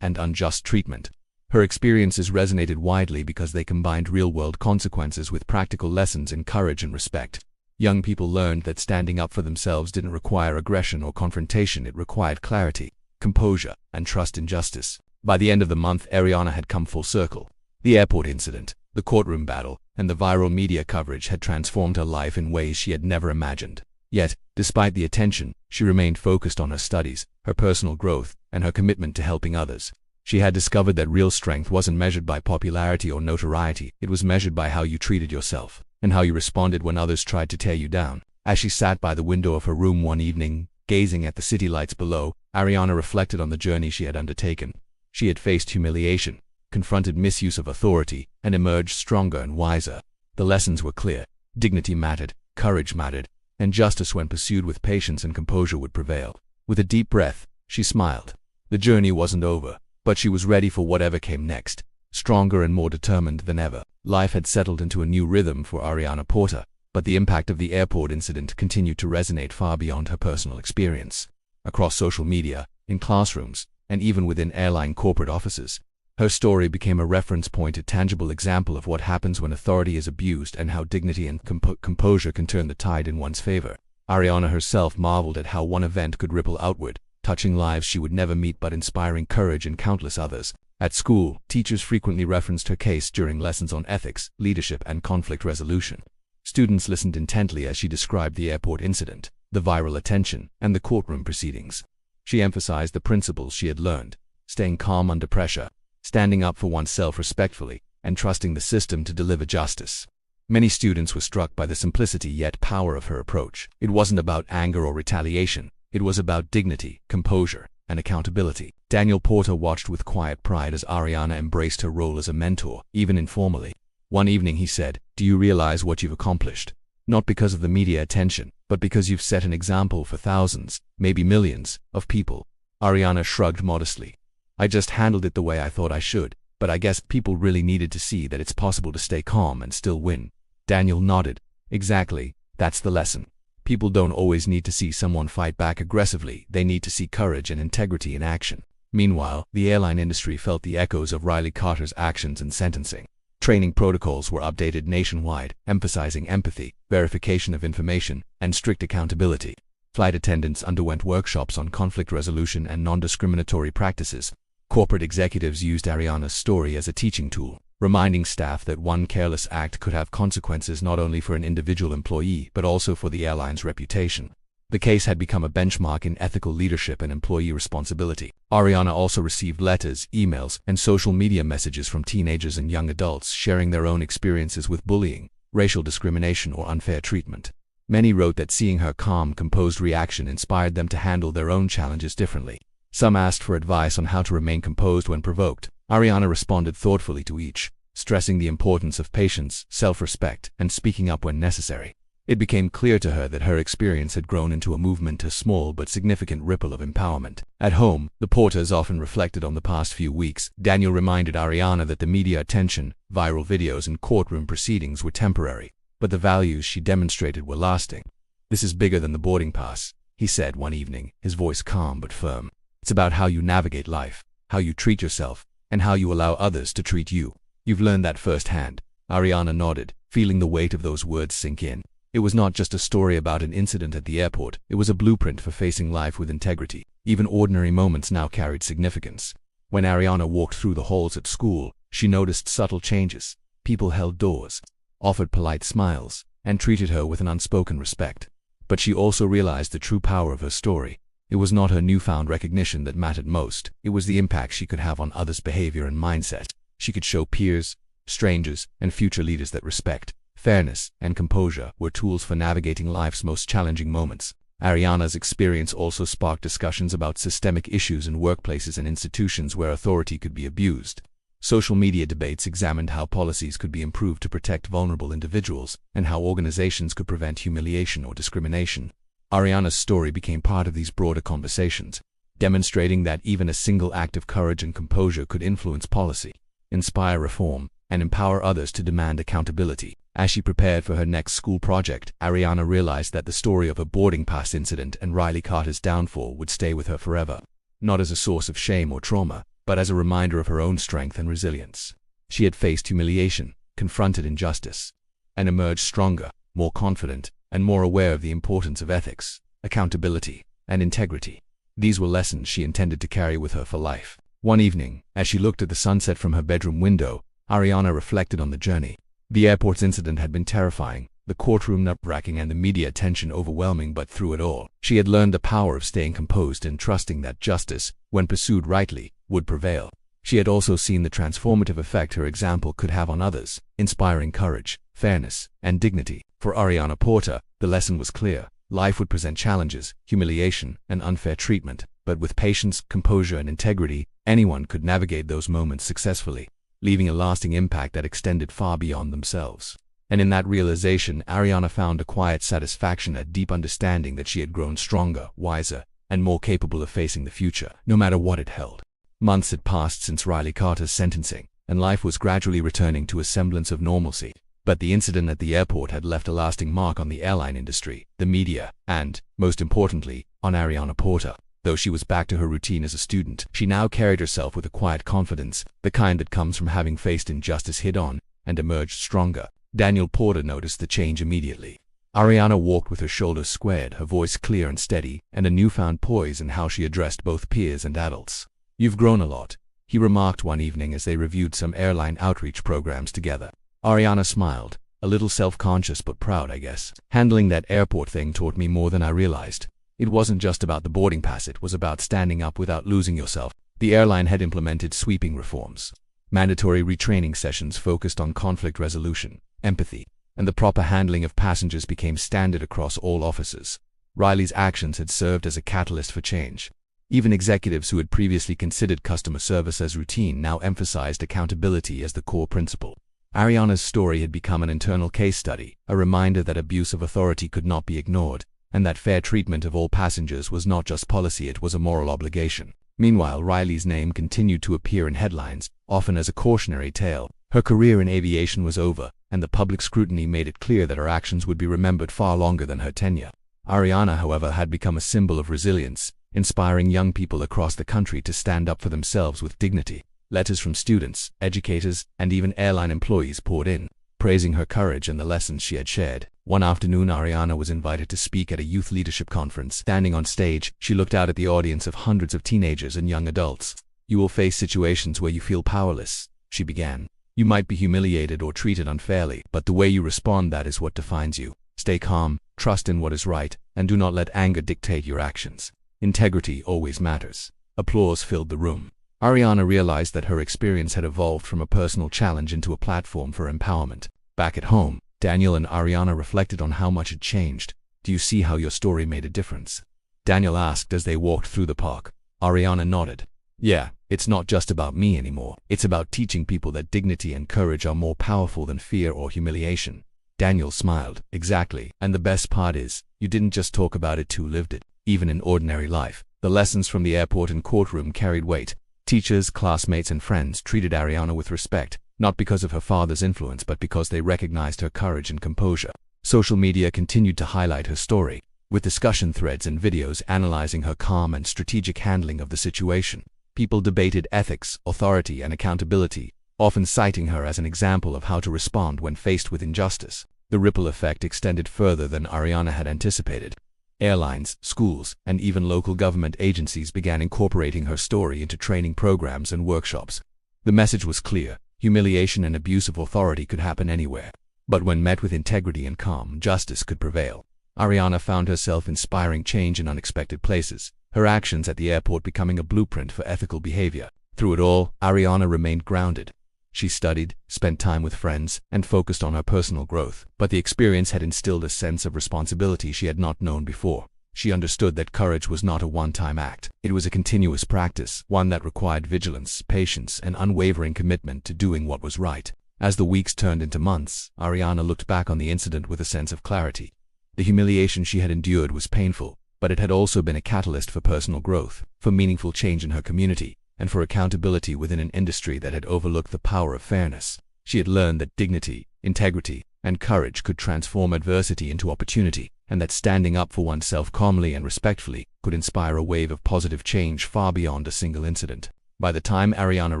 and unjust treatment. Her experiences resonated widely because they combined real-world consequences with practical lessons in courage and respect. Young people learned that standing up for themselves didn't require aggression or confrontation, it required clarity, composure, and trust in justice. By the end of the month, Ariana had come full circle. The airport incident, the courtroom battle, and the viral media coverage had transformed her life in ways she had never imagined. Yet, despite the attention, she remained focused on her studies, her personal growth, and her commitment to helping others. She had discovered that real strength wasn't measured by popularity or notoriety, it was measured by how you treated yourself, and how you responded when others tried to tear you down. As she sat by the window of her room one evening, gazing at the city lights below, Ariana reflected on the journey she had undertaken. She had faced humiliation, confronted misuse of authority, and emerged stronger and wiser. The lessons were clear. Dignity mattered, courage mattered, and justice when pursued with patience and composure would prevail. With a deep breath, she smiled. The journey wasn't over, but she was ready for whatever came next, stronger and more determined than ever. Life had settled into a new rhythm for Ariana Porter, but the impact of the airport incident continued to resonate far beyond her personal experience. Across social media, in classrooms, and even within airline corporate offices, her story became a reference point, a tangible example of what happens when authority is abused and how dignity and composure can turn the tide in one's favor. Ariana herself marveled at how one event could ripple outward, touching lives she would never meet but inspiring courage in countless others. At school, teachers frequently referenced her case during lessons on ethics, leadership, and conflict resolution. Students listened intently as she described the airport incident, the viral attention, and the courtroom proceedings. She emphasized the principles she had learned: staying calm under pressure, standing up for oneself respectfully, and trusting the system to deliver justice. Many students were struck by the simplicity yet power of her approach. It wasn't about anger or retaliation. It was about dignity, composure, and accountability. Daniel Porter watched with quiet pride as Ariana embraced her role as a mentor, even informally. One evening he said, "Do you realize what you've accomplished? Not because of the media attention, but because you've set an example for thousands, maybe millions, of people." Ariana shrugged modestly. "I just handled it the way I thought I should, but I guess people really needed to see that it's possible to stay calm and still win." Daniel nodded. "Exactly, that's the lesson. People don't always need to see someone fight back aggressively, they need to see courage and integrity in action." Meanwhile, the airline industry felt the echoes of Riley Carter's actions and sentencing. Training protocols were updated nationwide, emphasizing empathy, verification of information, and strict accountability. Flight attendants underwent workshops on conflict resolution and non-discriminatory practices. Corporate executives used Ariana's story as a teaching tool, reminding staff that one careless act could have consequences not only for an individual employee but also for the airline's reputation. The case had become a benchmark in ethical leadership and employee responsibility. Ariana also received letters, emails, and social media messages from teenagers and young adults sharing their own experiences with bullying, racial discrimination, or unfair treatment. Many wrote that seeing her calm, composed reaction inspired them to handle their own challenges differently. Some asked for advice on how to remain composed when provoked. Ariana responded thoughtfully to each, stressing the importance of patience, self-respect, and speaking up when necessary. It became clear to her that her experience had grown into a movement, a small but significant ripple of empowerment. At home, the Porters often reflected on the past few weeks. Daniel reminded Ariana that the media attention, viral videos, and courtroom proceedings were temporary, but the values she demonstrated were lasting. "This is bigger than the boarding pass," he said one evening, his voice calm but firm. "It's about how you navigate life, how you treat yourself, and how you allow others to treat you. You've learned that firsthand." Ariana nodded, feeling the weight of those words sink in. It was not just a story about an incident at the airport, it was a blueprint for facing life with integrity. Even ordinary moments now carried significance. When Ariana walked through the halls at school, she noticed subtle changes. People held doors, offered polite smiles, and treated her with an unspoken respect. But she also realized the true power of her story. It was not her newfound recognition that mattered most, it was the impact she could have on others' behavior and mindset. She could show peers, strangers, and future leaders that respect, fairness, and composure were tools for navigating life's most challenging moments. Ariana's experience also sparked discussions about systemic issues in workplaces and institutions where authority could be abused. Social media debates examined how policies could be improved to protect vulnerable individuals and how organizations could prevent humiliation or discrimination. Ariana's story became part of these broader conversations, demonstrating that even a single act of courage and composure could influence policy, inspire reform, and empower others to demand accountability. As she prepared for her next school project, Ariana realized that the story of her boarding pass incident and Riley Carter's downfall would stay with her forever. Not as a source of shame or trauma, but as a reminder of her own strength and resilience. She had faced humiliation, confronted injustice, and emerged stronger, more confident, and more aware of the importance of ethics, accountability, and integrity. These were lessons she intended to carry with her for life. One evening, as she looked at the sunset from her bedroom window, Ariana reflected on the journey. The airport's incident had been terrifying, the courtroom nerve-wracking and the media attention overwhelming, but through it all, she had learned the power of staying composed and trusting that justice, when pursued rightly, would prevail. She had also seen the transformative effect her example could have on others, inspiring courage, fairness, and dignity. For Ariana Porter, the lesson was clear. Life would present challenges, humiliation, and unfair treatment, but with patience, composure, and integrity, anyone could navigate those moments successfully, leaving a lasting impact that extended far beyond themselves. And in that realization, Ariana found a quiet satisfaction, a deep understanding that she had grown stronger, wiser, and more capable of facing the future, no matter what it held. Months had passed since Riley Carter's sentencing, and life was gradually returning to a semblance of normalcy. But the incident at the airport had left a lasting mark on the airline industry, the media, and, most importantly, on Ariana Porter. Though she was back to her routine as a student, she now carried herself with a quiet confidence, the kind that comes from having faced injustice head-on and emerged stronger. Daniel Porter noticed the change immediately. Ariana walked with her shoulders squared, her voice clear and steady, and a newfound poise in how she addressed both peers and adults. "You've grown a lot," he remarked one evening as they reviewed some airline outreach programs together. Ariana smiled, a little self-conscious but proud, I guess. "Handling that airport thing taught me more than I realized. It wasn't just about the boarding pass, it was about standing up without losing yourself." The airline had implemented sweeping reforms. Mandatory retraining sessions focused on conflict resolution, empathy, and the proper handling of passengers became standard across all offices. Riley's actions had served as a catalyst for change. Even executives who had previously considered customer service as routine now emphasized accountability as the core principle. Ariana's story had become an internal case study, a reminder that abuse of authority could not be ignored, and that fair treatment of all passengers was not just policy, it was a moral obligation. Meanwhile, Riley's name continued to appear in headlines, often as a cautionary tale. Her career in aviation was over, and the public scrutiny made it clear that her actions would be remembered far longer than her tenure. Ariana, however, had become a symbol of resilience, inspiring young people across the country to stand up for themselves with dignity. Letters from students, educators, and even airline employees poured in, praising her courage and the lessons she had shared. One afternoon, Ariana was invited to speak at a youth leadership conference. Standing on stage, she looked out at the audience of hundreds of teenagers and young adults. "You will face situations where you feel powerless," she began. "You might be humiliated or treated unfairly, but the way you respond, that is what defines you. Stay calm, trust in what is right, and do not let anger dictate your actions. Integrity always matters." Applause filled the room. Ariana realized that her experience had evolved from a personal challenge into a platform for empowerment. Back at home, Daniel and Ariana reflected on how much had changed. "Do you see how your story made a difference?" Daniel asked as they walked through the park. Ariana nodded. "Yeah, it's not just about me anymore. It's about teaching people that dignity and courage are more powerful than fear or humiliation." Daniel smiled. "Exactly. And the best part is, you didn't just talk about it, you lived it. Even in ordinary life, the lessons from the airport and courtroom carried weight. Teachers, classmates, and friends treated Ariana with respect, not because of her father's influence but because they recognized her courage and composure. Social media continued to highlight her story, with discussion threads and videos analyzing her calm and strategic handling of the situation. People debated ethics, authority, and accountability, often citing her as an example of how to respond when faced with injustice. The ripple effect extended further than Ariana had anticipated. Airlines, schools, and even local government agencies began incorporating her story into training programs and workshops. The message was clear: humiliation and abuse of authority could happen anywhere. But when met with integrity and calm, justice could prevail. Ariana found herself inspiring change in unexpected places, her actions at the airport becoming a blueprint for ethical behavior. Through it all, Ariana remained grounded. She studied, spent time with friends, and focused on her personal growth. But the experience had instilled a sense of responsibility she had not known before. She understood that courage was not a one-time act. It was a continuous practice, one that required vigilance, patience, and unwavering commitment to doing what was right. As the weeks turned into months, Ariana looked back on the incident with a sense of clarity. The humiliation she had endured was painful, but it had also been a catalyst for personal growth, for meaningful change in her community, and for accountability within an industry that had overlooked the power of fairness. She had learned that dignity, integrity, and courage could transform adversity into opportunity, and that standing up for oneself calmly and respectfully could inspire a wave of positive change far beyond a single incident. By the time Ariana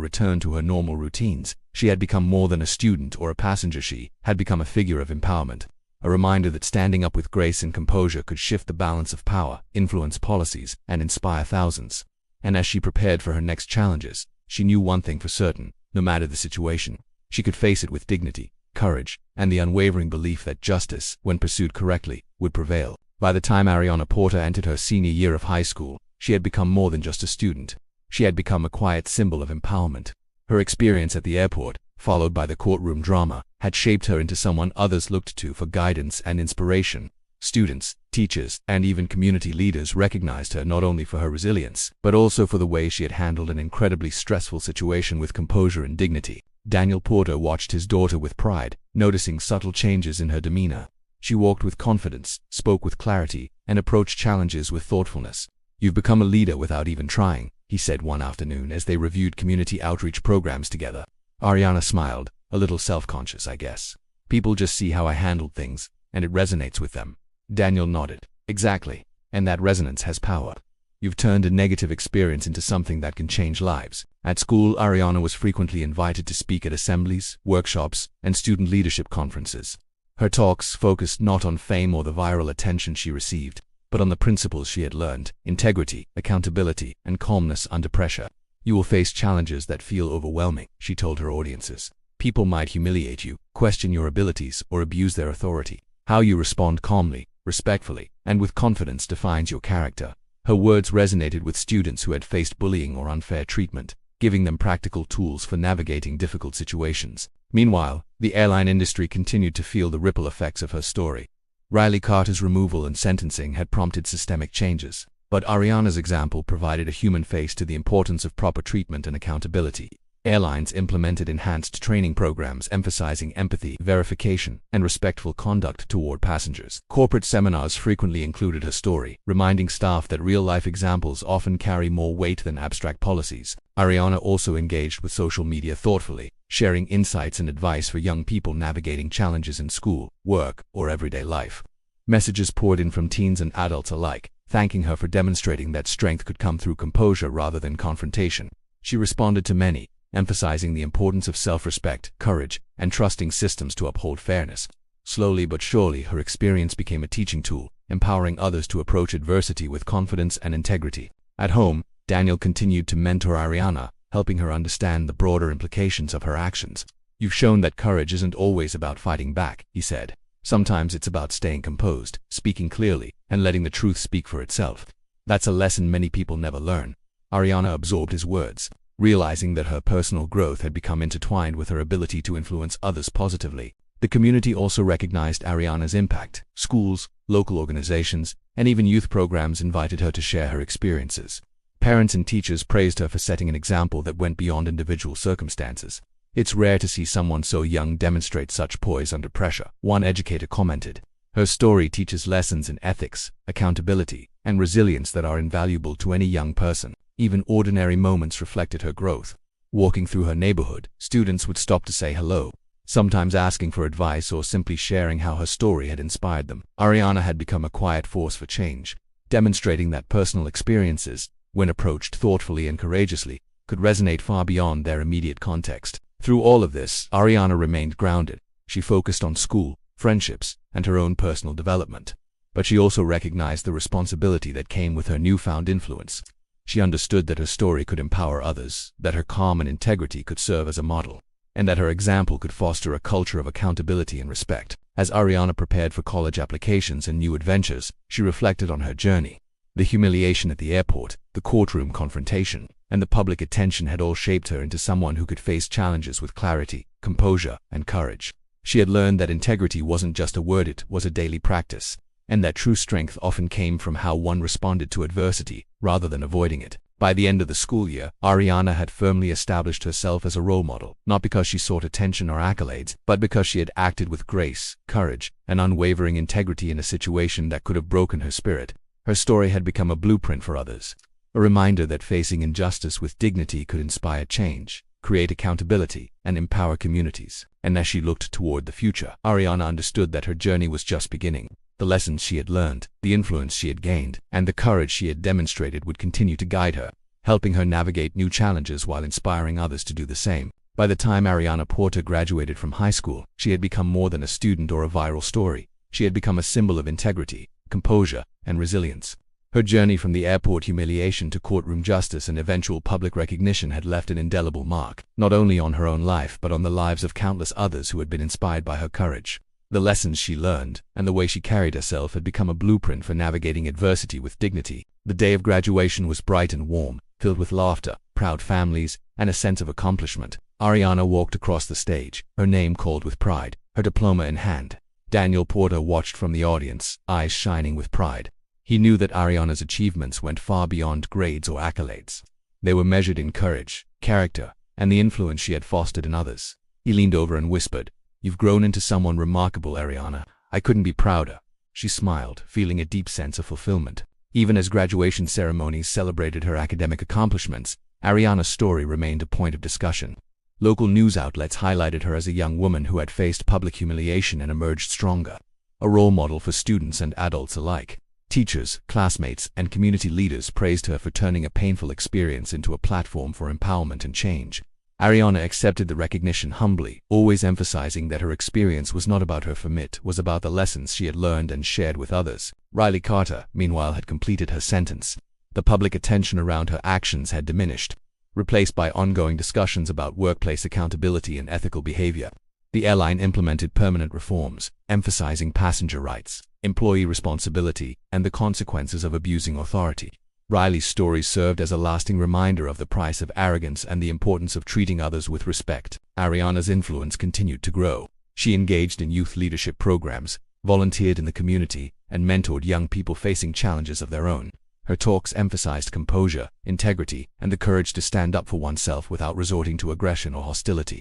returned to her normal routines, she had become more than a student or a passenger. She had become a figure of empowerment, a reminder that standing up with grace and composure could shift the balance of power, influence policies, and inspire thousands. And as she prepared for her next challenges, she knew one thing for certain: no matter the situation, she could face it with dignity, courage, and the unwavering belief that justice, when pursued correctly, would prevail. By the time Ariana Porter entered her senior year of high school, she had become more than just a student. She had become a quiet symbol of empowerment. Her experience at the airport, followed by the courtroom drama, had shaped her into someone others looked to for guidance and inspiration. Students, teachers, and even community leaders recognized her not only for her resilience, but also for the way she had handled an incredibly stressful situation with composure and dignity. Daniel Porter watched his daughter with pride, noticing subtle changes in her demeanor. She walked with confidence, spoke with clarity, and approached challenges with thoughtfulness. "You've become a leader without even trying," he said one afternoon as they reviewed community outreach programs together. Ariana smiled, a little self-conscious, "I guess. People just see how I handled things, and it resonates with them." Daniel nodded. "Exactly. And that resonance has power. You've turned a negative experience into something that can change lives." At school, Ariana was frequently invited to speak at assemblies, workshops, and student leadership conferences. Her talks focused not on fame or the viral attention she received, but on the principles she had learned: integrity, accountability, and calmness under pressure. "You will face challenges that feel overwhelming," she told her audiences. "People might humiliate you, question your abilities, or abuse their authority. How you respond calmly, respectfully, and with confidence defines your character." Her words resonated with students who had faced bullying or unfair treatment, giving them practical tools for navigating difficult situations. Meanwhile, the airline industry continued to feel the ripple effects of her story. Riley Carter's removal and sentencing had prompted systemic changes, but Ariana's example provided a human face to the importance of proper treatment and accountability. Airlines implemented enhanced training programs emphasizing empathy, verification, and respectful conduct toward passengers. Corporate seminars frequently included her story, reminding staff that real-life examples often carry more weight than abstract policies. Ariana also engaged with social media thoughtfully, sharing insights and advice for young people navigating challenges in school, work, or everyday life. Messages poured in from teens and adults alike, thanking her for demonstrating that strength could come through composure rather than confrontation. She responded to many, emphasizing the importance of self-respect, courage, and trusting systems to uphold fairness. Slowly but surely, her experience became a teaching tool, empowering others to approach adversity with confidence and integrity. At home, Daniel continued to mentor Ariana, helping her understand the broader implications of her actions. "You've shown that courage isn't always about fighting back," he said. "Sometimes it's about staying composed, speaking clearly, and letting the truth speak for itself." That's a lesson many people never learn. Ariana absorbed his words, realizing that her personal growth had become intertwined with her ability to influence others positively. The community also recognized Ariana's impact. Schools, local organizations, and even youth programs invited her to share her experiences. Parents and teachers praised her for setting an example that went beyond individual circumstances. "It's rare to see someone so young demonstrate such poise under pressure," one educator commented. Her story teaches lessons in ethics, accountability, and resilience that are invaluable to any young person. Even ordinary moments reflected her growth. Walking through her neighborhood, students would stop to say hello, sometimes asking for advice or simply sharing how her story had inspired them. Ariana had become a quiet force for change, demonstrating that personal experiences, when approached thoughtfully and courageously, could resonate far beyond their immediate context. Through all of this, Ariana remained grounded. She focused on school, friendships, and her own personal development. But she also recognized the responsibility that came with her newfound influence. She understood that her story could empower others, that her calm and integrity could serve as a model, and that her example could foster a culture of accountability and respect. As Ariana prepared for college applications and new adventures, she reflected on her journey. The humiliation at the airport, the courtroom confrontation, and the public attention had all shaped her into someone who could face challenges with clarity, composure, and courage. She had learned that integrity wasn't just a word, it was a daily practice, and that true strength often came from how one responded to adversity, rather than avoiding it. By the end of the school year, Ariana had firmly established herself as a role model, not because she sought attention or accolades, but because she had acted with grace, courage, and unwavering integrity in a situation that could have broken her spirit. Her story had become a blueprint for others, a reminder that facing injustice with dignity could inspire change, create accountability, and empower communities. and as she looked toward the future, Ariana understood that her journey was just beginning. The lessons she had learned, the influence she had gained, and the courage she had demonstrated would continue to guide her, helping her navigate new challenges while inspiring others to do the same. By the time Ariana Porter graduated from high school, she had become more than a student or a viral story. She had become a symbol of integrity, composure, and resilience. Her journey from the airport humiliation to courtroom justice and eventual public recognition had left an indelible mark, not only on her own life but on the lives of countless others who had been inspired by her courage. The lessons she learned, and the way she carried herself had become a blueprint for navigating adversity with dignity. The day of graduation was bright and warm, filled with laughter, proud families, and a sense of accomplishment. Ariana walked across the stage, her name called with pride, her diploma in hand. Daniel Porter watched from the audience, eyes shining with pride. He knew that Ariana's achievements went far beyond grades or accolades. They were measured in courage, character, and the influence she had fostered in others. He leaned over and whispered, "You've grown into someone remarkable, Ariana. I couldn't be prouder." She smiled, feeling a deep sense of fulfillment. Even as graduation ceremonies celebrated her academic accomplishments, Ariana's story remained a point of discussion. Local news outlets highlighted her as a young woman who had faced public humiliation and emerged stronger, a role model for students and adults alike. Teachers, classmates, and community leaders praised her for turning a painful experience into a platform for empowerment and change. Ariana accepted the recognition humbly, always emphasizing that her experience was not about her it was about the lessons she had learned and shared with others. Riley Carter, meanwhile, had completed her sentence. The public attention around her actions had diminished, replaced by ongoing discussions about workplace accountability and ethical behavior. The airline implemented permanent reforms, emphasizing passenger rights, employee responsibility, and the consequences of abusing authority. Riley's story served as a lasting reminder of the price of arrogance and the importance of treating others with respect. Ariana's influence continued to grow. She engaged in youth leadership programs, volunteered in the community, and mentored young people facing challenges of their own. Her talks emphasized composure, integrity, and the courage to stand up for oneself without resorting to aggression or hostility.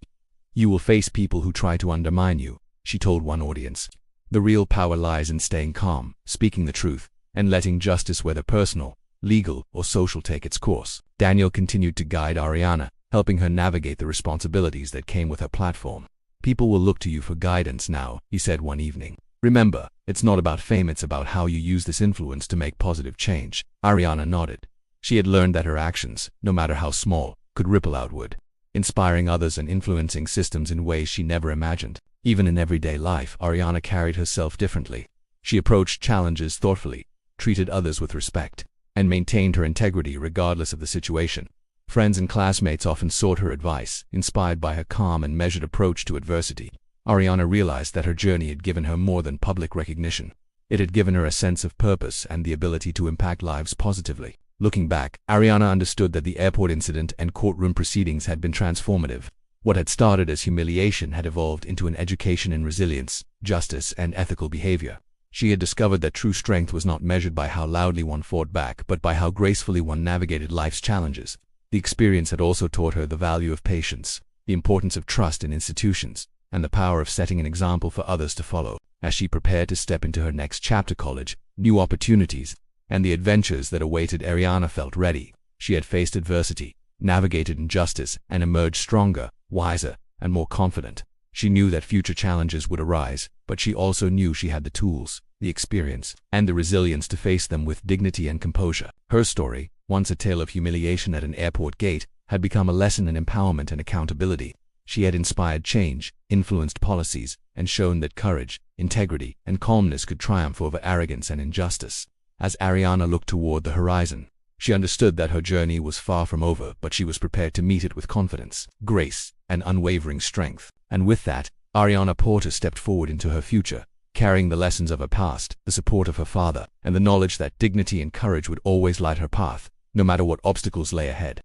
"You will face people who try to undermine you," she told one audience. "The real power lies in staying calm, speaking the truth, and letting justice, whether personal, legal, or social, take its course." Daniel continued to guide Ariana, helping her navigate the responsibilities that came with her platform. "People will look to you for guidance now," he said one evening. "Remember, it's not about fame, it's about how you use this influence to make positive change." Ariana nodded. She had learned that her actions, no matter how small, could ripple outward, inspiring others and influencing systems in ways she never imagined. Even in everyday life, Ariana carried herself differently. She approached challenges thoughtfully, treated others with respect, and maintained her integrity regardless of the situation. Friends and classmates often sought her advice, inspired by her calm and measured approach to adversity. Ariana realized that her journey had given her more than public recognition. It had given her a sense of purpose and the ability to impact lives positively. Looking back, Ariana understood that the airport incident and courtroom proceedings had been transformative. What had started as humiliation had evolved into an education in resilience, justice, and ethical behavior. She had discovered that true strength was not measured by how loudly one fought back, but by how gracefully one navigated life's challenges. The experience had also taught her the value of patience, the importance of trust in institutions, and the power of setting an example for others to follow. As she prepared to step into her next chapter, college, new opportunities, and the adventures that awaited, Ariana felt ready. She had faced adversity, navigated injustice, and emerged stronger, wiser, and more confident. She knew that future challenges would arise, but she also knew she had the tools, the experience, and the resilience to face them with dignity and composure. Her story, once a tale of humiliation at an airport gate, had become a lesson in empowerment and accountability. She had inspired change, influenced policies, and shown that courage, integrity, and calmness could triumph over arrogance and injustice. As Ariana looked toward the horizon, she understood that her journey was far from over, but she was prepared to meet it with confidence, grace, and unwavering strength. And with that, Ariana Porter stepped forward into her future, carrying the lessons of her past, the support of her father, and the knowledge that dignity and courage would always light her path, no matter what obstacles lay ahead.